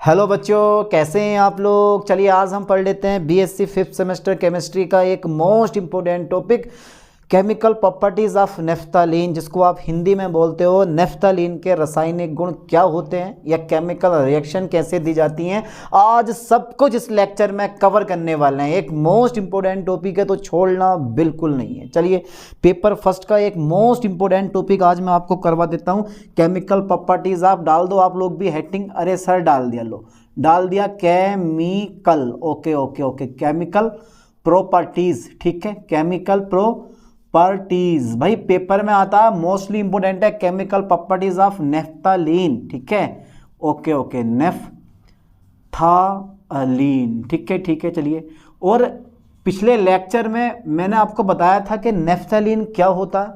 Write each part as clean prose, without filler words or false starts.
Hello बच्चों, कैसे हैं आप लोग। चलिए आज हम पढ़ लेते हैं बीएससी फिफ्थ सेमेस्टर केमिस्ट्री का एक most important topic chemical properties of naphthalene, जिसको आप हिंदी में बोलते हो नेफ्थलीन के रासायनिक गुण क्या होते हैं या केमिकल रिएक्शन कैसे दी जाती हैं। आज सब कुछ इस लेक्चर में कवर करने वाले हैं। एक मोस्ट इम्पोर्टेंट टॉपिक है तो छोड़ना बिल्कुल नहीं है। चलिए पेपर फर्स्ट का एक मोस्ट इम्पोर्टेंट टॉपिक आज मैं आपको करवा देता हूँ। केमिकल प्रॉपर्टीज़ आप डाल दो, आप लोग भी हेडिंग, अरे सर डाल दिया, लो डाल दिया chemical, okay okay okay, chemical properties, ठीक है, केमिकल प्रॉपर्टीज भाई पेपर में आता है, मोस्टली इंपोर्टेंट है केमिकल प्रॉपर्टीज ऑफ नेफ्थलीन, ठीक है, ओके ओके, नेफ्थलीन, ठीक है ठीक है। चलिए, और पिछले लेक्चर में मैंने आपको बताया था कि नेफ्थलीन क्या होता है,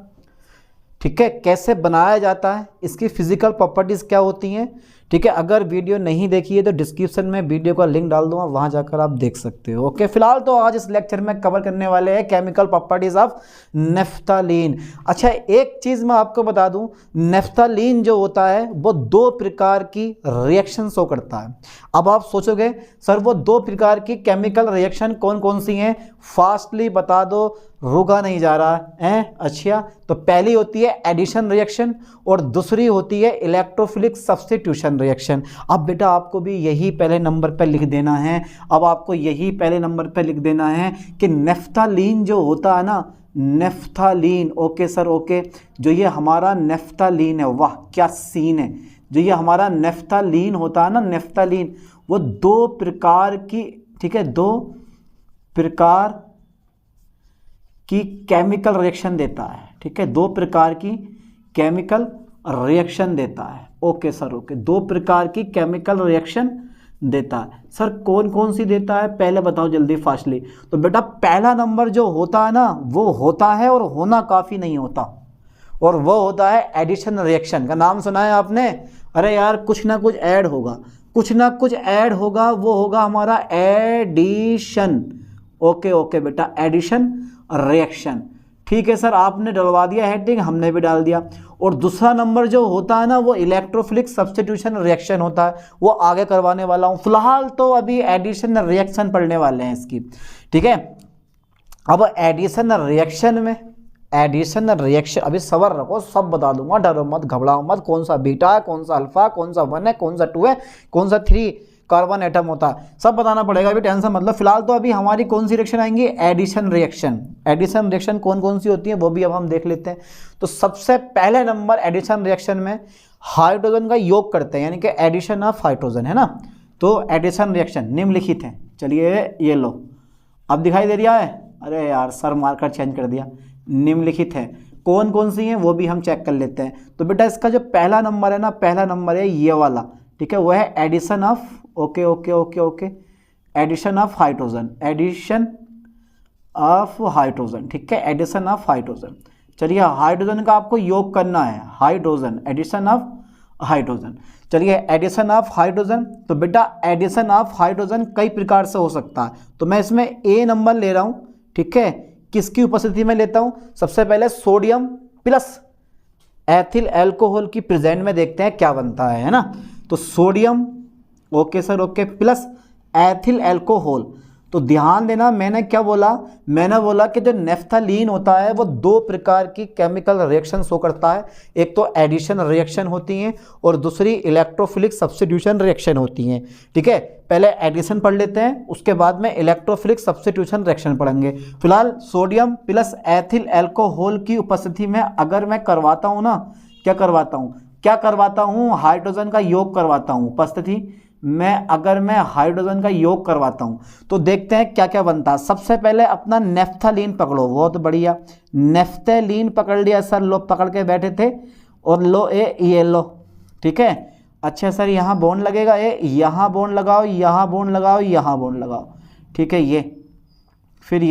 ठीक है, कैसे बनाया जाता है, इसकी फिजिकल प्रॉपर्टीज क्या होती हैं, ठीक है। अगर वीडियो नहीं देखी है तो डिस्क्रिप्शन में वीडियो का लिंक डाल दूंगा, वहां जाकर आप देख सकते हो। ओके, फिलहाल तो आज इस लेक्चर में कवर करने वाले हैं केमिकल प्रॉपर्टीज ऑफ नेफ्थलीन। अच्छा, एक चीज मैं आपको बता दूं, नेफ्थलीन जो होता है वो दो प्रकार की रिएक्शन शो करता है। अब आप सोचोगे सर वो दो प्रकार की केमिकल रिएक्शन कौन कौन सी हैं, फास्टली बता दो, रुका नहीं जा रहा है। अच्छा, तो पहली होती है एडिशन रिएक्शन और दूसरी होती है इलेक्ट्रोफिलिक सब्स्टिट्यूशन रिएक्शन। अब बेटा आपको भी यही पहले नंबर पर लिख देना है, अब आपको यही पहले नंबर पर लिख देना है कि नेफ्थलीन जो होता है ना, नेफ्थलीन, ओके सर ओके, जो ये हमारा नेफ्थलीन है, वाह क्या सीन है, जो ये हमारा नेफ्थलीन होता है ना, नेफ्थलीन वो दो प्रकार की, ठीक है, दो प्रकार की केमिकल रिएक्शन देता है, ठीक है, दो प्रकार की केमिकल रिएक्शन देता है। ओके सर ओके, दो प्रकार की केमिकल रिएक्शन देता है। सर कौन कौन सी देता है पहले बताओ जल्दी फास्टली। तो बेटा पहला नंबर जो होता है ना, वो होता है और होना काफ़ी नहीं होता, और वो होता है एडिशन रिएक्शन। का नाम सुना है आपने, अरे यार कुछ ना कुछ ऐड होगा, कुछ ना कुछ ऐड होगा, वो होगा हमारा एडिशन। ओके ओके बेटा, एडिशन रिएक्शन, ठीक है सर, आपने डलवा दिया हेडिंग, हमने भी डाल दिया। और दूसरा नंबर जो होता है ना, वो इलेक्ट्रोफिलिक सब्स्टिट्यूशन रिएक्शन होता है, वो आगे करवाने वाला हूँ। फिलहाल तो अभी एडिशन रिएक्शन पढ़ने वाले हैं इसकी, ठीक है। अब एडिशन रिएक्शन में, एडिशन रिएक्शन, अभी सबर रखो, सब बता दूंगा, डरो मत, घबराओ मत, कौन सा बीटा है, कौन सा अल्फा, कौन सा 1 है, कौन सा 2 है, कौन सा 3 कार्बन एटम होता है, सब बताना पड़ेगा, अभी टेंशन मतलब। फिलहाल तो अभी हमारी कौन सी रिएक्शन आएंगी, एडिशन रिएक्शन। एडिशन रिएक्शन कौन कौन सी होती है वो भी अब हम देख लेते हैं। तो सबसे पहले नंबर एडिशन रिएक्शन में हाइड्रोजन का योग करते हैं, यानी कि एडिशन ऑफ हाइड्रोजन, है ना। तो एडिशन रिएक्शन निम्नलिखित है, चलिए ये लो, अब दिखाई दे रहा है, अरे यार सर मार्कर चेंज कर दिया, निम्नलिखित है, कौन कौन सी हैं वो भी हम चेक कर लेते हैं। तो बेटा इसका जो पहला नंबर है ना, पहला नंबर है ये वाला, ठीक है, वो है addition of, okay okay okay okay, addition of hydrogen, addition of hydrogen, ठीक है, एडिशन ऑफ हाइड्रोजन। चलिए हाइड्रोजन का आपको योग करना है, हाइड्रोजन, एडिशन ऑफ हाइड्रोजन। चलिए एडिशन ऑफ हाइड्रोजन, तो बेटा एडिशन ऑफ हाइड्रोजन कई प्रकार से हो सकता है, तो मैं इसमें ए नंबर ले रहा हूँ, ठीक है, किसकी उपस्थिति में लेता हूँ, सबसे पहले सोडियम प्लस एथिल अल्कोहल की प्रेजेंट में देखते हैं क्या बनता है ना। तो sodium, okay sir okay, plus ethyl alcohol. तो ध्यान देना, मैंने क्या बोला, मैंने बोला कि जो नेफ्थलीन होता है वो दो प्रकार की केमिकल रिएक्शन शो करता है, एक तो एडिशन रिएक्शन होती हैं और दूसरी इलेक्ट्रोफिलिक सब्स्टिट्यूशन रिएक्शन होती हैं, ठीक है। पहले एडिशन पढ़ लेते हैं, उसके बाद में इलेक्ट्रोफिलिक सब्स्टिट्यूशन रिएक्शन पढ़ेंगे। फिलहाल सोडियम प्लस एथिल अल्कोहल की उपस्थिति में अगर मैं करवाता हूँ ना, क्या करवाता हूँ, हाइड्रोजन का योग करवाता हूँ उपस्थिति में, अगर मैं हाइड्रोजन का योग करवाता हूँ तो देखते हैं क्या क्या बनता है। सबसे पहले अपना नेफ्थलीन पकड़ो, बहुत बढ़िया, नेफ्थलीन पकड़ लिया सर, लो पकड़ के बैठे थे, और लो ये लो, ठीक है। अच्छा सर यहाँ बॉन्ड लगेगा, यहाँ बॉन्ड लगाओ, यहाँ बॉन्ड लगाओ, यहाँ बॉन्ड लगाओ, ठीक है, ये फिर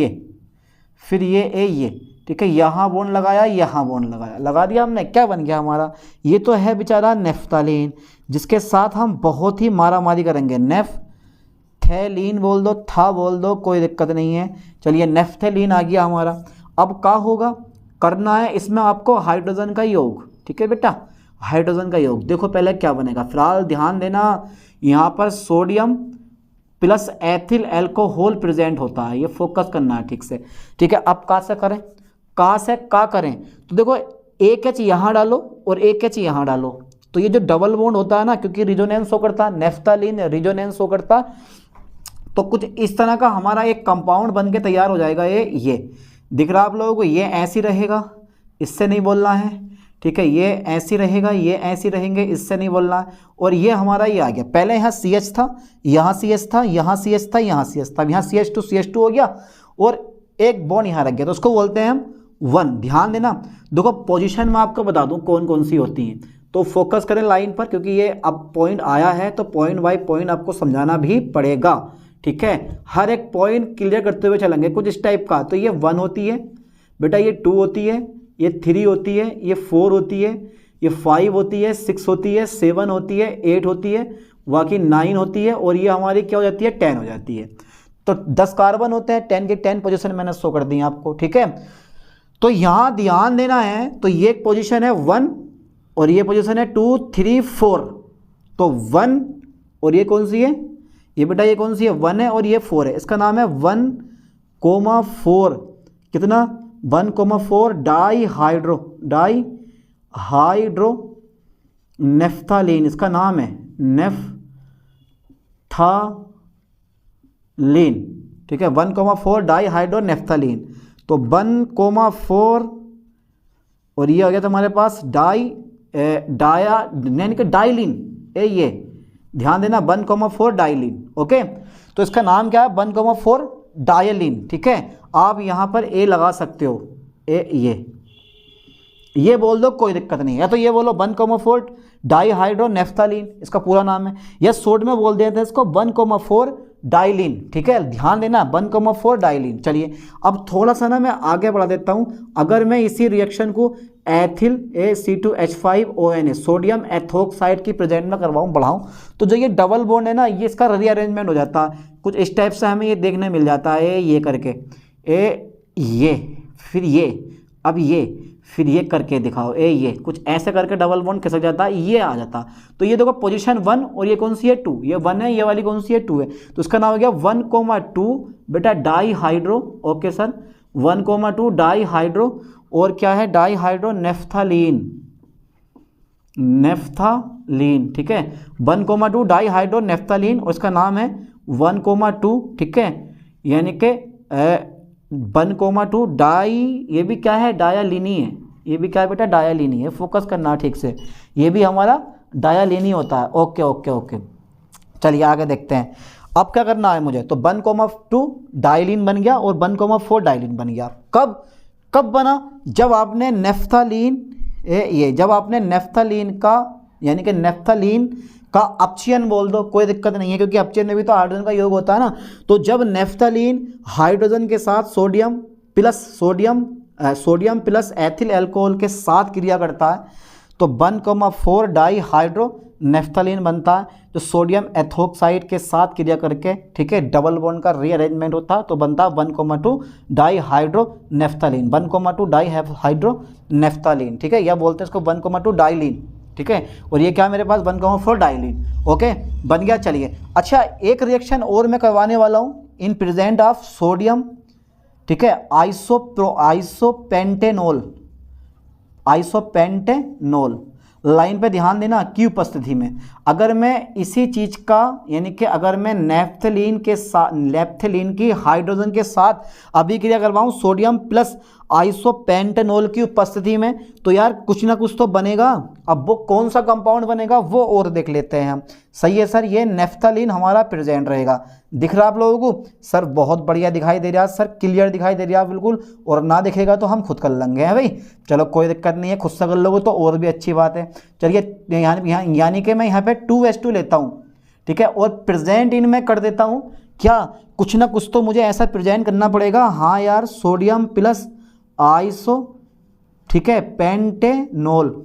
ये, ठीक है, यहाँ बॉन्ड लगाया, यहाँ बॉन्ड लगाया, लगा दिया हमने, क्या बन गया हमारा, ये तो है बेचारा नेफ्थलीन, जिसके साथ हम बहुत ही मारामारी करेंगे। नेफ्थलीन बोल दो, था बोल दो, कोई दिक्कत नहीं है। चलिए नेफ्थलीन आ गया हमारा। अब क्या होगा, करना है इसमें आपको हाइड्रोजन का योग, ठीक है बेटा, हाइड्रोजन का योग। देखो पहले क्या बनेगा, फिलहाल ध्यान देना, यहाँ पर sodium plus ethyl alcohol present होता है, ये फोकस करना है ठीक से। ठीक है, अब कहाँ से करें, कहाँ से का करें, तो देखो एक एच यहाँ डालो और एक एच यहाँ डालो, तो ये जो डबल बॉन्ड होता है ना, क्योंकि रिजोनेंस शो करता है, नेफ्थलीन रिजोनेंस शो करता, तो कुछ इस तरह का हमारा एक कंपाउंड बन के तैयार हो जाएगा। ये दिख रहा आप लोगों को, ये ऐसी रहेगा, इससे नहीं बोलना है। ठीक है, ये ऐसी रहेगा, ये ऐसी रहेंगे, इससे नहीं बोलना है। और ये हमारा ये आ गया, पहले यहाँ CH था, यहाँ CH था, यहाँ CH था, यहाँ CH था, यहाँ CH2 हो गया और एक बॉन्ड यहाँ रख गया, तो उसको बोलते हैं हम 1। ध्यान देना, देखो पोजीशन में आपको बता दूं कौन कौन सी होती हैं, तो फोकस करें लाइन पर, क्योंकि ये अब पॉइंट आया है तो पॉइंट बाय पॉइंट आपको समझाना भी पड़ेगा। ठीक है, हर एक पॉइंट क्लियर करते हुए चलेंगे कुछ इस टाइप का। तो ये 1 होती है बेटा, ये 2 होती है, ये 3 होती है, ये 4 होती है, ये 5 होती है, 6 होती है, 7 होती है, 8 होती है, बाकी 9 होती है, और ये हमारी क्या हो जाती है 10 हो जाती है। तो 10 कार्बन होते हैं, 10 के 10 पोजीशन मैंने शो कर दी आपको। ठीक है, तो यहाँ ध्यान देना है, तो ये पोजीशन है 1 और ये पोजीशन है 2 3 4, तो 1 और ये कौन सी है, ये बेटा ये कौन सी है 1 है और ये 4 है, इसका नाम है 1,4, कितना 1,4 डाई नेफ्थालीन, इसका नाम है नेफ्थालीन। ठीक है, 1,4 डाई तो 1,4 और ये आ गया तुम्हारे पास डाइलिन, ये ध्यान देना 1,4 डाइलिन। ओके, तो इसका नाम क्या है 1,4 डायलिन। ठीक है, आप यहाँ पर ए लगा सकते हो, ये बोल दो कोई दिक्कत नहीं है, या तो ये बोलो 1,4 डाईहाइड्रोनेफ्थालीन, इसका पूरा नाम है, या शॉर्ट में बोल देते हैं इसको 1,4 डाइलिन। ठीक है, ध्यान देना 1,4 डाइलिन। चलिए अब थोड़ा सा ना मैं आगे बढ़ा देता हूँ। अगर मैं इसी रिएक्शन को एथिल AC2H5ONA सोडियम एथोक्साइड की प्रेजेंट में बढ़ाऊँ, तो जो ये डबल बॉन्ड है ना, ये इसका रीअरेंजमेंट हो जाता है कुछ इस टाइप से, हमें ये देखने मिल जाता है, ये करके ये फिर ये, अब ये फिर ये करके दिखाओ, ये कुछ ऐसे करके डबल बॉन्ड खिसक जाता है, ये आ जाता। तो ये देखो पोजीशन 1 और ये कौन सी है 2, ये 1 है, ये वाली कौन सी है 2 है, तो इसका नाम हो गया 1,2 बेटा डाईहाइड्रो। ओके सर, 1,2 डाईहाइड्रो, और क्या है डाईहाइड्रो नेफ्थालीन। ठीक है, 1,2 डाईहाइड्रो नेफ्थालीन, और इसका नाम है 1,2। ठीक है, यानी कि 1,2 डाई, ये भी क्या है डायालिनी है, ये भी क्या है बेटा डायालिनी है, फोकस करना ठीक से, ये भी हमारा डायालिनी होता है। ओके ओके ओके, चलिए आगे देखते हैं। अब क्या करना है मुझे, तो 1,2 डाइलिन बन गया और 1,4 डाइलिन बन गया। कब बना, जब आपने नेफ्थालीन, जब आपने नेफ्थालीन का, यानी कि नेफ्थालीन का अपचयन बोल दो, कोई दिक्कत नहीं है, क्योंकि अपचयन में भी तो हाइड्रोजन का योग होता है ना। तो जब नेफ्थालीन हाइड्रोजन के साथ सोडियम प्लस एथिल अल्कोहल के साथ क्रिया करता है, तो 1,4 डाईहाइड्रो नेफ्थालीन बनता है, जो सोडियम एथोक्साइड के साथ क्रिया करके, ठीक है, डबल बॉन्ड का रीअरेंजमेंट होता है, तो बनता है 1,2 डाईहाइड्रो नेफ्थालीन, 1,2 डाईहाइड्रो नेफ्थालीन। ठीक है, या बोलते हैं इसको 1,2 डाइलिन। ठीक है, और ये क्या मेरे पास 1,4 डाइलिन। ओके, बन गया। चलिए अच्छा, एक रिएक्शन और मैं करवाने वाला हूँ इन प्रेजेंट ऑफ सोडियम। ठीक है, आइसोपेंटेनोल लाइन पे ध्यान देना की उपस्थिति में, अगर मैं इसी चीज़ का, यानी कि अगर मैं नेफ्थलीन की हाइड्रोजन के साथ अभिक्रिया करवाऊँ सोडियम प्लस आइसोपेंटेनोल की उपस्थिति में, तो यार कुछ ना कुछ तो बनेगा। अब वो कौन सा कंपाउंड बनेगा वो और देख लेते हैं हम। सही है सर, ये नेफ्थलीन हमारा प्रेजेंट रहेगा। दिख रहा आप लोगों को सर, बहुत बढ़िया दिखाई दे रहा है सर, क्लियर दिखाई दे रहा है बिल्कुल, और ना दिखेगा तो हम खुद कर लेंगे, है भाई। चलो कोई दिक्कत नहीं है, खुद से कर लोगे तो और भी अच्छी बात है। चलिए यानी कि मैं यहाँ पे 2H2 लेता हूँ, ठीक है, और प्रेजेंट इन में कर देता हूँ क्या, कुछ ना कुछ तो मुझे ऐसा प्रेजेंट करना पड़ेगा। हाँ यार, सोडियम प्लस आइसो, ठीक है, पेंटेनोल।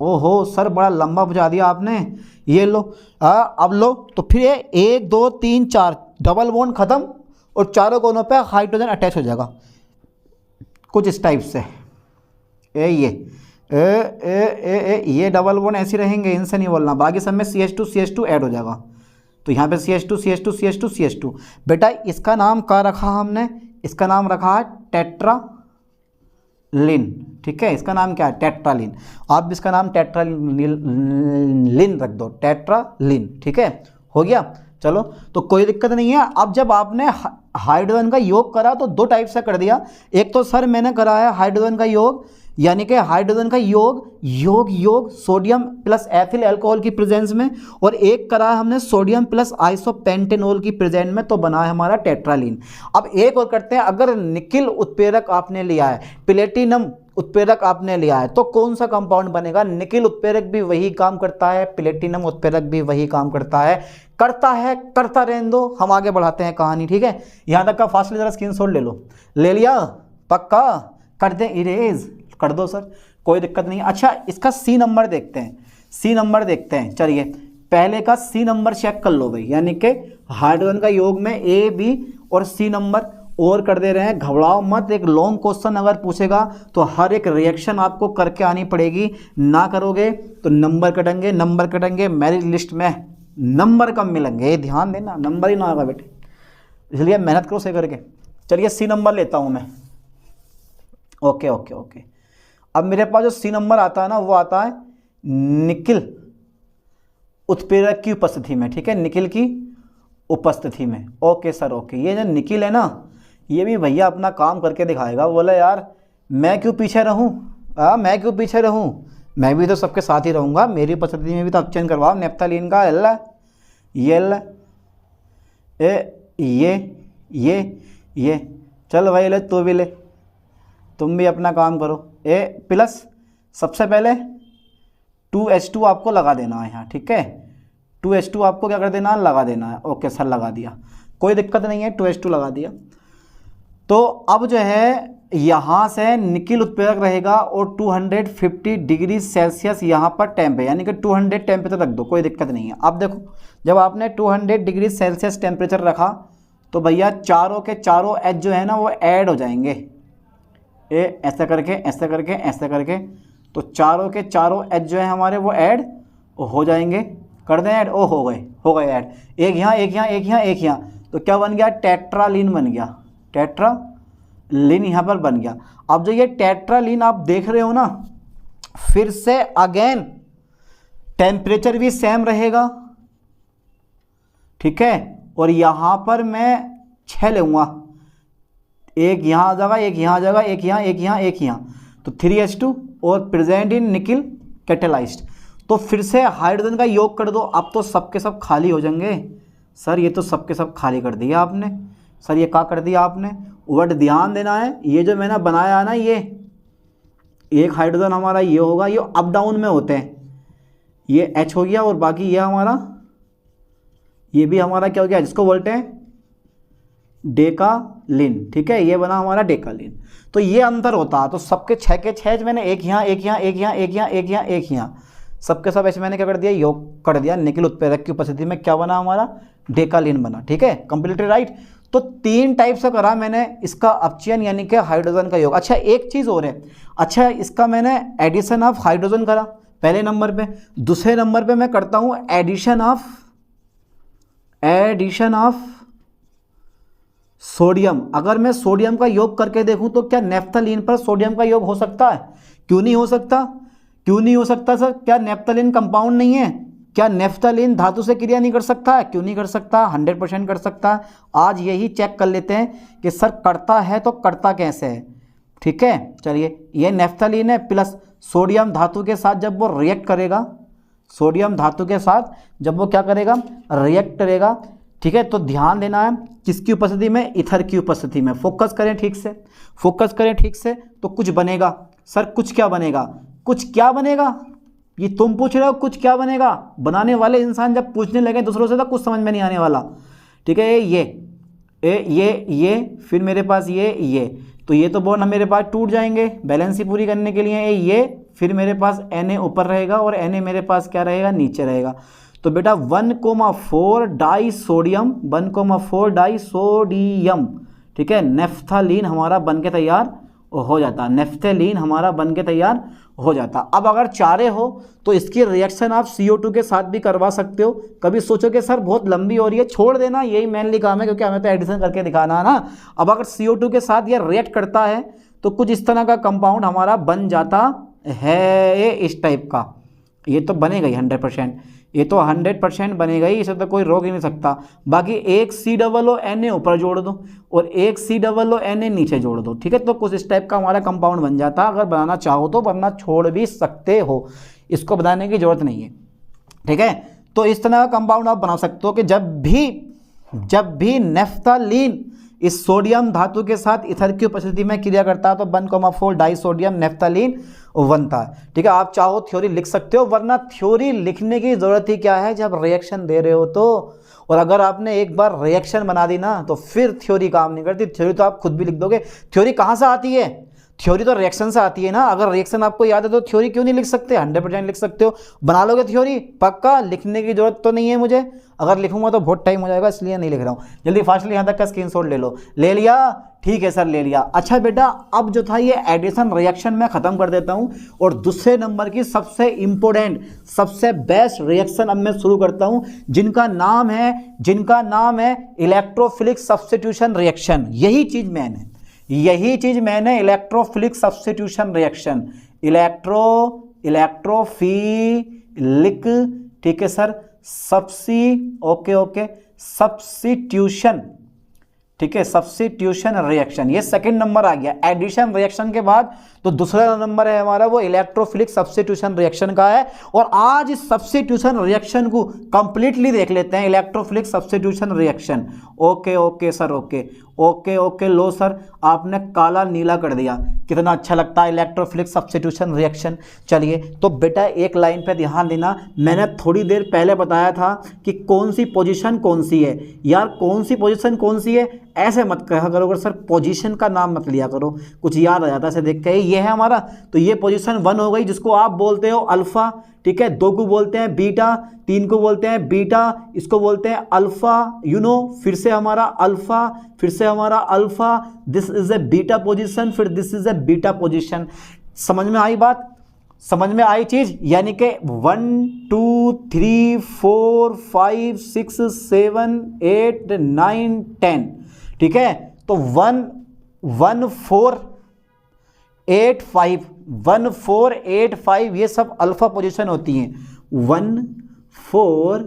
ओहो सर, बड़ा लंबा बुझा दिया आपने, ये लो। अब लो, तो फिर ये 1 2 3 4 डबल बॉन्ड खत्म, और चारों कोनों पे हाइड्रोजन अटैच हो जाएगा कुछ इस टाइप से। ये ये डबल बॉन्ड ऐसे रहेंगे, इनसे नहीं बोलना, बाकी सब में CH2 ऐड हो जाएगा। तो यहाँ पे CH2 बेटा इसका नाम क्या रखा हमने, इसका नाम रखा है टेट्रालिन। ठीक है, इसका नाम क्या है, टेट्रालिन। आप भी इसका नाम टेट्रालिन रख दो, टेट्रालिन। ठीक है, हो गया। चलो, तो कोई दिक्कत नहीं है। अब जब आपने हाइड्रोजन का योग करा तो दो टाइप से कर दिया। एक तो सर मैंने करा है हाइड्रोजन का योग, यानी कि हाइड्रोजन का योग सोडियम प्लस एथिल अल्कोहल की प्रेजेंस में, और एक करा है हमने सोडियम प्लस आइसोपेंटेनॉल की प्रेजेंस में, तो बना है हमारा टेट्रालिन। अब एक और करते हैं, अगर निकिल उत्प्रेरक आपने लिया है, प्लेटिनम उत्प्रेरक आपने लिया है, तो कौन सा कंपाउंड बनेगा। निकिल उत्प्रेरक भी वही काम करता है, प्लेटिनम उत्प्रेरक भी वही काम करता है, करता रहने दो। हम आगे बढ़ाते हैं कहानी। ठीक है, यहाँ तक का फास्टली जरा स्क्रीनशॉट ले लो। ले लिया, पक्का कर दें, इरेज कर दो सर, कोई दिक्कत नहीं। अच्छा, इसका सी नंबर देखते हैं, सी नंबर देखते हैं। चलिए पहले का सी नंबर चेक कर लो भाई, यानी कि हाइड्रोजन का योग में ए, बी और सी नंबर और कर दे रहे हैं। घबराओ मत, एक लॉन्ग क्वेश्चन अगर पूछेगा तो हर एक रिएक्शन आपको करके आनी पड़ेगी, ना करोगे तो नंबर कटेंगे, मेरिट लिस्ट में नंबर कम मिलेंगे, ध्यान देना, नंबर ही ना आएगा बेटे, इसलिए मेहनत करो सही करके। चलिए सी नंबर लेता हूँ मैं। ओके। अब मेरे पास जो सी नंबर आता है ना, वो आता है निकिल उत्प्रेरक की उपस्थिति में। ठीक है, निकिल की उपस्थिति में। Okay sir, okay. ये जो निकिल है ना, ये भी भैया अपना काम करके दिखाएगा। बोला यार मैं क्यों पीछे रहूं, मैं भी तो सबके साथ ही रहूंगा, मेरी उपस्थिति में भी तो ऑप्शन करवाओ नेफ्थलीन का। ये चल भाई, ले तू भी ले, तुम भी अपना काम करो। ए प्लस सबसे पहले 2H2 आपको लगा देना है यहाँ। ठीक है, 2H2 आपको क्या कर देना है, लगा देना है। ओके सर, लगा दिया, कोई दिक्कत नहीं है, 2H2 लगा दिया। तो अब जो है यहाँ से निकिल उत्प्रेरक रहेगा और 250 डिग्री सेल्सियस यहाँ पर टेम्प है, यानी कि 200 टेम्परेचर रख दो, कोई दिक्कत नहीं है। अब देखो, जब आपने 200 डिग्री सेल्सियस टेम्परेचर रखा तो भैया चारों के चारों एच जो है ना वो ऐड हो जाएंगे। ऐसे करके तो चारों के चारों एच जो है हमारे वो ऐड हो जाएंगे। कर दें ऐड, ओ हो गए ऐड, एक यहाँ, तो क्या बन गया, टेट्रालिन बन गया, टेट्रालिन यहाँ पर बन गया। अब जो ये टेट्रालिन आप देख रहे हो ना, फिर से अगेन टेम्परेचर भी सेम रहेगा। ठीक है, और यहाँ पर मैं 6 लूँगा, एक यहाँ आ जाएगा, एक यहाँ आ जाएगा, एक यहाँ, तो 3H2 और प्रेजेंट इन निकिल कैटेलाइज्ड। तो फिर से हाइड्रोजन का योग कर दो, अब तो सबके सब खाली हो जाएंगे। सर ये तो सबके सब खाली कर दिया आपने, सर ये क्या कर दिया आपने। बट ध्यान देना है, ये जो मैंने बनाया है ना, ये एक हाइड्रोजन हमारा ये होगा, ये अप डाउन में होते हैं, ये H हो गया और बाकी ये हमारा, ये भी हमारा क्या हो गया, जिसको बोलते हैं डेकालिन। ठीक है, ये बना हमारा डेकालिन। तो ये अंतर होता है, तो सबके 6 के 6 मैंने एक यहाँ, सबके सब ऐसे मैंने क्या कर दिया, योग कर दिया। निकिल उत्प्रेरक की उपस्थिति में क्या बना हमारा, डेकालिन बना। ठीक है, कंप्लीटली राइट। तो 3 टाइप से करा मैंने इसका अपचयन, यानी कि हाइड्रोजन का योग। अच्छा एक चीज़ और है, अच्छा इसका मैंने एडिशन ऑफ हाइड्रोजन करा पहले नंबर पे, दूसरे नंबर पे मैं करता हूँ एडिशन ऑफ सोडियम। अगर मैं सोडियम का योग करके देखूं तो क्या नेफ्थलीन पर सोडियम का योग हो सकता है, क्यों नहीं हो सकता सर, क्या नेफ्थलीन कंपाउंड नहीं है, क्या नेफ्थलीन धातु से क्रिया नहीं कर सकता है, क्यों नहीं कर सकता, 100% कर सकता है। आज यही चेक कर लेते हैं कि सर करता है तो करता कैसे है। ठीक है, चलिए ये नेफ्थलीन है, प्लस सोडियम धातु के साथ जब वो रिएक्ट करेगा, सोडियम धातु के साथ जब वो क्या करेगा, रिएक्ट करेगा। ठीक है, तो ध्यान देना है किसकी उपस्थिति में, ईथर की उपस्थिति में। फोकस करें ठीक से, तो कुछ बनेगा। सर कुछ क्या बनेगा, ये तुम पूछ रहे हो कुछ क्या बनेगा, बनाने वाले इंसान जब पूछने लगे दूसरों से तो कुछ समझ में नहीं आने वाला। ठीक है, ये फिर मेरे पास ये, तो ये तो बॉन्ड मेरे पास टूट जाएंगे बैलेंस पूरी करने के लिए। ये फिर मेरे पास Na ऊपर रहेगा और Na मेरे पास क्या रहेगा, नीचे रहेगा। तो बेटा 1,4 डाई सोडियम, 1,4 डाई सोडियम। ठीक है, नेफ्थलीन हमारा बन के तैयार हो जाता है, नेफ्थलीन हमारा बन के तैयार हो जाता। अब अगर चारे हो तो इसकी रिएक्शन आप CO2 के साथ भी करवा सकते हो। कभी सोचो कि सर बहुत लंबी हो रही है, छोड़ देना, यही मेनली काम है क्योंकि हमें तो एडिशन करके दिखाना है ना। अब अगर CO2 के साथ ये रिएक्ट करता है तो कुछ इस तरह का कंपाउंड हमारा बन जाता है, इस टाइप का। ये तो बनेगा ही 100%, ये तो 100% बनेगा ही, इसे तो कोई रोक ही नहीं सकता। बाकी एक COO ऊपर जोड़ दो और एक COO नीचे जोड़ दो, ठीक है। तो कुछ इस टाइप का हमारा कंपाउंड बन जाता अगर बनाना चाहो तो, वरना छोड़ भी सकते हो, इसको बनाने की जरूरत नहीं है, ठीक है। तो इस तरह का कंपाउंड आप बना सकते हो कि जब भी नेफ्थलीन इस सोडियम धातु के साथ ईथर की उपस्थिति में क्रिया करता है तो 1,4 डाइसोडियम नेफ्थलीन बनता है, ठीक है। आप चाहो थ्योरी लिख सकते हो, वरना थ्योरी लिखने की जरूरत ही क्या है जब रिएक्शन दे रहे हो तो। और अगर आपने एक बार रिएक्शन बना दी ना तो फिर थ्योरी काम नहीं करती। थ्योरी तो आप खुद भी लिख दोगे। थ्योरी कहाँ से आती है? थ्योरी तो रिएक्शन से आती है ना। अगर रिएक्शन आपको याद है तो थ्योरी क्यों नहीं लिख सकते? 100% लिख सकते हो। बना लोगे थ्योरी पक्का, लिखने की जरूरत तो नहीं है मुझे। अगर लिखूंगा तो बहुत टाइम हो जाएगा, इसलिए नहीं लिख रहा हूँ। जल्दी फास्टली यहाँ तक का स्क्रीनशॉट ले लो। ले लिया? ठीक है सर, ले लिया। अच्छा बेटा, अब जो था ये एडिशन रिएक्शन मैं खत्म कर देता हूँ और दूसरे नंबर की सबसे इंपॉर्टेंट, सबसे बेस्ट रिएक्शन अब मैं शुरू करता हूँ, जिनका नाम है इलेक्ट्रोफिलिक सब्स्टिट्यूशन रिएक्शन। यही चीज मैंने इलेक्ट्रोफिलिक सब्स्टिट्यूशन रिएक्शन, इलेक्ट्रोफिलिक, ठीक है सर, सब्स्टिट्यूशन, ठीक है, सब्स्टिट्यूशन रिएक्शन। ये सेकंड नंबर आ गया। एडिशन रिएक्शन के बाद तो दूसरा नंबर है हमारा वो इलेक्ट्रोफिलिक सब्स्टिट्यूशन रिएक्शन का है। और आज इस सब्स्टिट्यूशन रिएक्शन को कंप्लीटली देख लेते हैं, electrophilic substitution reaction. Okay sir, okay लो सर, आपने काला नीला कर दिया, कितना अच्छा लगता है इलेक्ट्रोफिलिक सब्स्टिट्यूशन रिएक्शन। चलिए तो बेटा एक लाइन पे ध्यान देना, मैंने थोड़ी देर पहले बताया था कि कौन सी पोजीशन कौन सी है। यार कौन सी पोजीशन कौन सी है ऐसे मत कहा करो, अगर सर पोजीशन का नाम मत लिया करो, कुछ याद आ जाता है ऐसे देख के। ये है हमारा, तो ये पोजीशन 1 हो गई, जिसको आप बोलते हो अल्फा, ठीक है। 2 को बोलते हैं बीटा, 3 को बोलते हैं बीटा, इसको बोलते हैं अल्फा, फिर से हमारा alpha, this is a beta position, फिर this is a beta position. समझ में आई बात? समझ में आई चीज? यानी कि 1 2 3 4 5 6 7 8 9 10, ठीक है। तो 1 1 4 8 5 1 4 8 5 ये सब अल्फा पोजीशन होती हैं। 1 4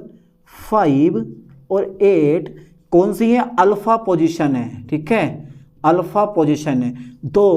5 और 8 कौन सी है? अल्फा पोजीशन है, ठीक है, अल्फा पोजीशन है। 2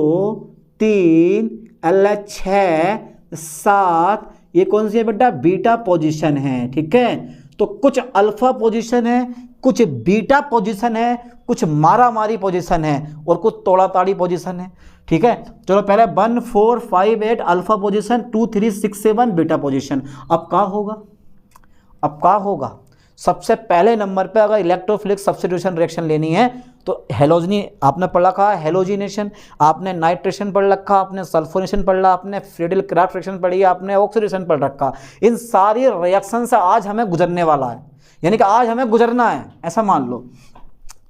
3 6 7 ये कौन सी है बेटा? बीटा पोजीशन है, ठीक है। तो कुछ अल्फा पोजीशन है, कुछ बीटा पोजीशन है, कुछ मारामारी पोजीशन है और कुछ तोड़ा ताड़ी पोजीशन है, ठीक है। चलो पहले 1 4 5 8 अल्फा पोजीशन, 2 3 6 7 बीटा पोजीशन। अब क्या होगा? सबसे पहले नंबर पे अगर इलेक्ट्रोफिलिक सब्स्टिट्यूशन रिएक्शन लेनी है तो हेलोजनी आपने पढ़ रखा है, हेलोजिनेशन, आपने नाइट्रेशन पढ़ रखा, आपने सल्फोनेशन पढ़ रहा, आपने फ्रीडल क्राफ्ट रिएक्शन पढ़ी, आपने ऑक्सीडेशन पढ़ रखा। इन सारी रिएक्शन से आज हमें गुजरने वाला है, यानी कि आज हमें गुजरना है, ऐसा मान लो।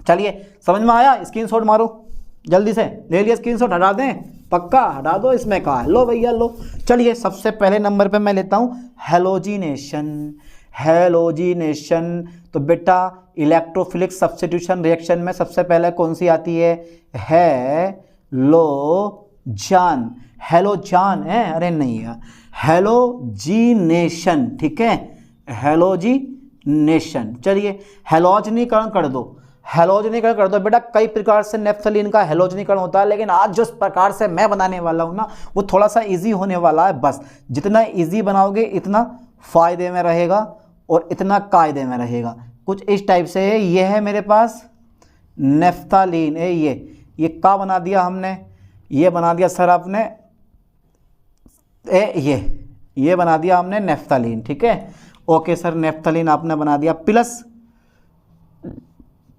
चलिए समझ में आया? स्क्रीनशॉट मारो जल्दी से, ले लिया स्क्रीनशॉट, हटा दें, पक्का हटा दो, इसमें कहा है, लो भैया लो। चलिए सबसे पहले नंबर पे मैं लेता हूँ हेलोजिनेशन। तो बेटा इलेक्ट्रोफिलिक सब्स्टिट्यूशन रिएक्शन में सबसे पहले कौन सी आती है? हेलोजान है, अरे नहीं यार, हेलोजिनेशन, ठीक है, हेलोजिनेशन। चलिए हेलोजनीकरण कर दो बेटा। कई प्रकार से नेफ्थलीन का हेलोजनीकरण होता है, लेकिन आज जिस प्रकार से मैं बनाने वाला हूँ ना वो थोड़ा सा इजी होने वाला है। बस जितना इजी बनाओगे इतना फायदे में रहेगा और इतना कायदे में रहेगा। कुछ इस टाइप से है। ये है मेरे पास नेफ्थलीन, ये का बना दिया हमने, ये बना दिया सर आपने ये बना दिया हमने नेफ्थलीन, ठीक है। ओके सर, नेफ्थलीन आपने बना दिया।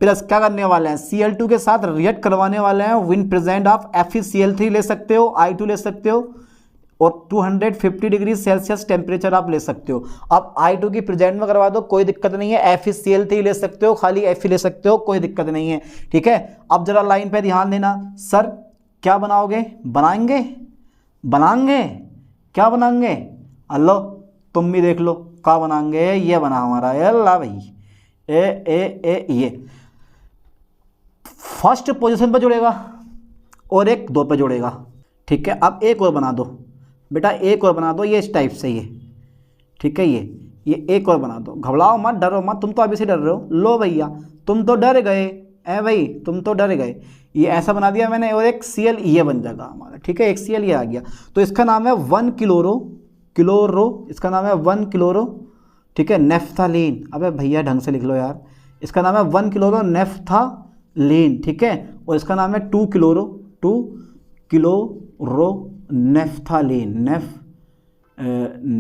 प्लस क्या करने वाले हैं? Cl2 के साथ रिएक्ट करवाने वाले हैं। विन प्रेजेंट ऑफ FeCl3 ले सकते हो, I2 ले सकते हो और 250 डिग्री सेल्सियस टेम्परेचर आप ले सकते हो। अब I2 की प्रेजेंट में करवा दो, कोई दिक्कत नहीं है। FeCl3 ले सकते हो, खाली Fe ले सकते हो, कोई दिक्कत नहीं है, ठीक है। अब जरा लाइन पे ध्यान देना, सर क्या बनाओगे? बनाएंगे क्या बनाएंगे, अल्लो तुम भी देख लो क्या बनाएंगे, ये बना हमारा अल्लाह भाई ए ये फर्स्ट पोजीशन पे जुड़ेगा और एक 2 पे जुड़ेगा। ठीक है, अब एक और बना दो बेटा, एक और बना दो ये इस टाइप से, ये ठीक है, ये एक और बना दो। घबराओ मत, डरो मत, तुम तो अभी से डर रहे हो। लो भैया तुम तो डर गए, ए भाई तुम तो डर गए। ये ऐसा बना दिया मैंने और एक Cl ये बन जाएगा हमारा। ठीक है, एक Cl ये आ गया, तो इसका नाम है 1 क्लोरो, इसका नाम है 1 क्लोरो, ठीक है, नेफ्थालीन। अबे भैया ढंग से लिख लो यार, इसका नाम है 1 क्लोरो नेफ्थालीन। ठीक है, और इसका नाम है 2 क्लोरो नेफ्थालीन,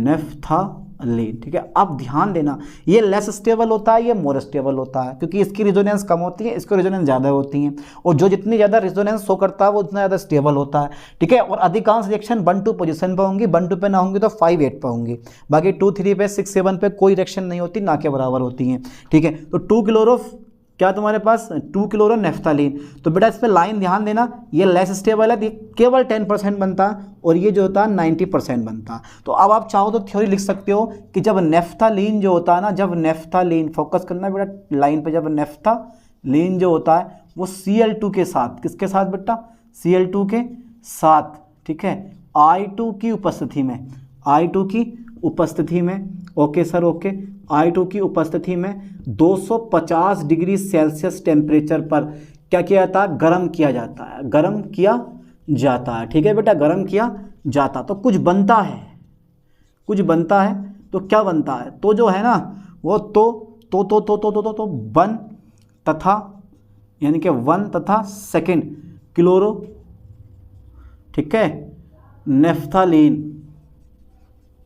नेफ्थालीन। ठीक है, अब ध्यान देना ये लेस स्टेबल होता है, ये मोर स्टेबल होता है, क्योंकि इसकी रिजोनेंस कम होती है, इसकी रिजोनेंस ज़्यादा होती है, और जो जितनी ज़्यादा रिजोनेंस शो करता है वो उतना ज़्यादा स्टेबल होता है। ठीक है, और अधिकांश रिएक्शन 1-2 पोजीशन पर होंगी, 1-2 पे ना होंगी तो 5-8 पर होंगी, बाकी 2-3 पे 6-7 पे कोई रिएक्शन नहीं होती, ना के बराबर होती हैं। ठीक है, तो 2 क्लोरो क्या तुम्हारे पास 2 क्लोरो नेफ्थालीन। तो बेटा इस पर लाइन ध्यान देना, ये लेस स्टेबल है, केवल 10% बनता है, और ये जो होता है 90% बनता है। तो अब आप चाहो तो थ्योरी लिख सकते हो कि जब नेफ्थालीन जो होता है ना, जब नेफ्थालीन, फोकस करना बेटा लाइन पे, जब नेफ्थालीन जो होता है वो Cl2 के साथ, किसके साथ बेटा, Cl2 के साथ, ठीक है, I2 की उपस्थिति में, I2 की उपस्थिति में, ओके सर ओके, I2 की उपस्थिति में 250 डिग्री सेल्सियस टेम्परेचर पर क्या किया जाता है, गर्म किया जाता है, गर्म किया जाता है। ठीक है बेटा, गर्म किया जाता, तो कुछ बनता है, कुछ बनता है, तो क्या बनता है, तो जो है ना वो तो वन तथा, यानी कि 1 तथा सेकेंड क्लोरो, ठीक है,